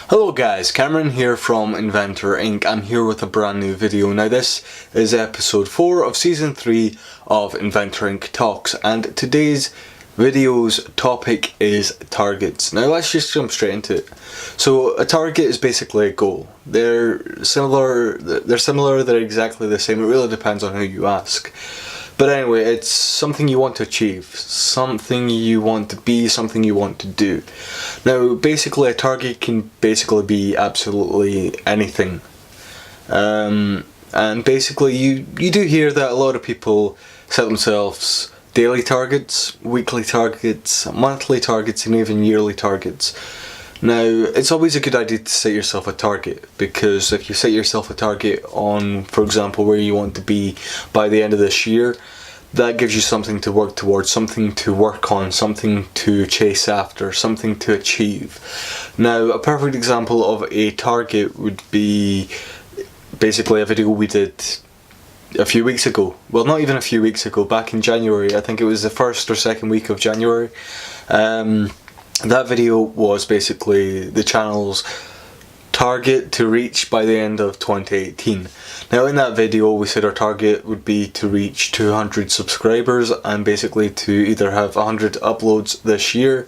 Hello guys, Cameron here from Inventor Inc. I'm here with a brand new video. Now this is episode 4 of season 3 of Inventor Inc Talks, and today's video's topic is targets. Now let's just jump straight into it. So a target is basically a goal. They're similar, they're exactly the same. It really depends on who you ask. But anyway, it's something you want to achieve, something you want to be, something you want to do. Now, basically, a target can basically be absolutely anything. And basically, you do hear that a lot of people set themselves daily targets, weekly targets, monthly targets, and even yearly targets. Now, it's always a good idea to set yourself a target, because if you set yourself a target on, for example, where you want to be by the end of this year, that gives you something to work towards, something to work on, something to chase after, something to achieve. Now, a perfect example of a target would be basically a video we did a few weeks ago. Well, not even a few weeks ago, back in January. I think it was the first or second week of January. That video was basically the channel's target to reach by the end of 2018. Now in that video we said our target would be to reach 200 subscribers and basically to either have 100 uploads this year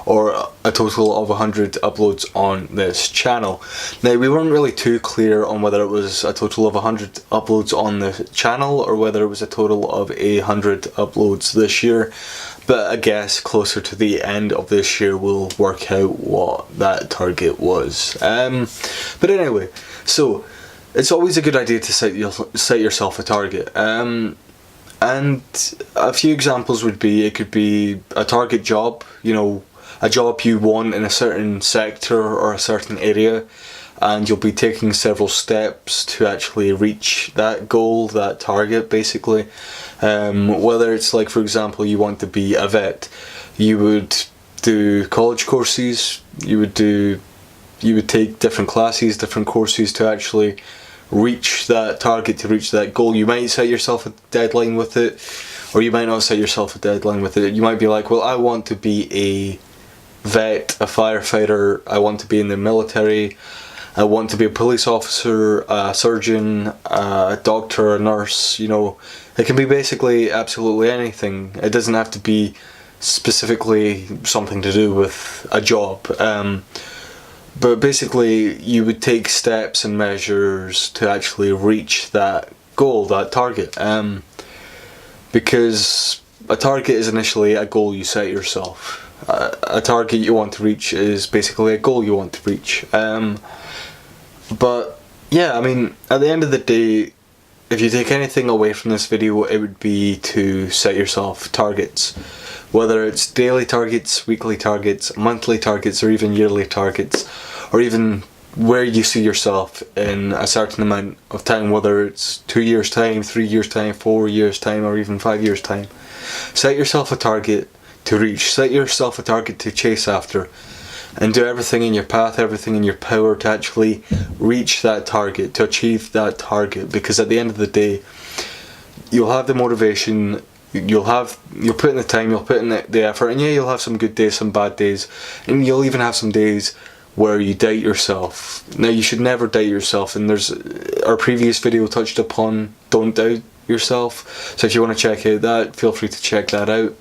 or a total of 100 uploads on this channel. Now we weren't really too clear on whether it was a total of 100 uploads on the channel or whether it was a total of 100 uploads this year, but I guess closer to the end of this year we'll work out what that target was. But anyway, so it's always a good idea to set yourself a target. And a few examples would be, it could be a target job, you know, a job you want in a certain sector or a certain area, and you'll be taking several steps to actually reach that goal, that target basically. Whether it's like, for example, you want to be a vet, you would do college courses, you would take different classes, different courses to actually reach that target, to reach that goal. You might set yourself a deadline with it, or you might not set yourself a deadline with it. You might be like, well, I want to be a vet, a firefighter, I want to be in the military, I want to be a police officer, a surgeon, a doctor, a nurse, you know. It can be basically absolutely anything. It doesn't have to be specifically something to do with a job. But basically you would take steps and measures to actually reach that goal, that target. Because a target is initially a goal you set yourself. A target you want to reach is basically a goal you want to reach. But yeah, I mean, at the end of the day, if you take anything away from this video, it would be to set yourself targets. Whether it's daily targets, weekly targets, monthly targets, or even yearly targets, or even where you see yourself in a certain amount of time, whether it's 2 years time, 3 years time, 4 years time, or even 5 years time. Set yourself a target to reach, set yourself a target to chase after, and do everything in your path, everything in your power to actually reach that target, to achieve that target, because at the end of the day, you'll have the motivation, you'll put in the time, you'll put in the effort, and yeah, you'll have some good days, some bad days, and you'll even have some days where you doubt yourself. Now, you should never doubt yourself, and there's our previous video touched upon don't doubt yourself, so if you want to check out that, feel free to check that out.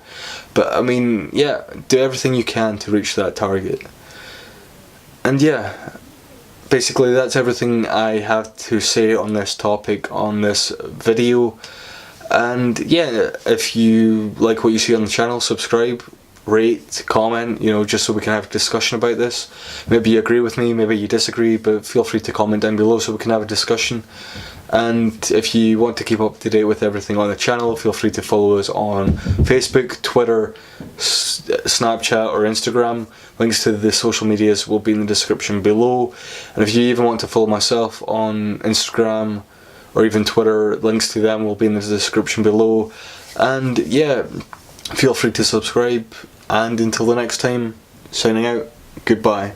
But I mean, yeah, do everything you can to reach that target. And yeah, basically that's everything I have to say on this topic, on this video. And yeah, if you like what you see on the channel, subscribe, rate, comment, you know, just so we can have a discussion about this. Maybe you agree with me, maybe you disagree, but feel free to comment down below so we can have a discussion. And if you want to keep up to date with everything on the channel, feel free to follow us on Facebook, Twitter, Snapchat or Instagram. Links to the social medias will be in the description below. And if you even want to follow myself on Instagram or even Twitter, links to them will be in the description below. And yeah, feel free to subscribe, and until the next time, signing out, goodbye.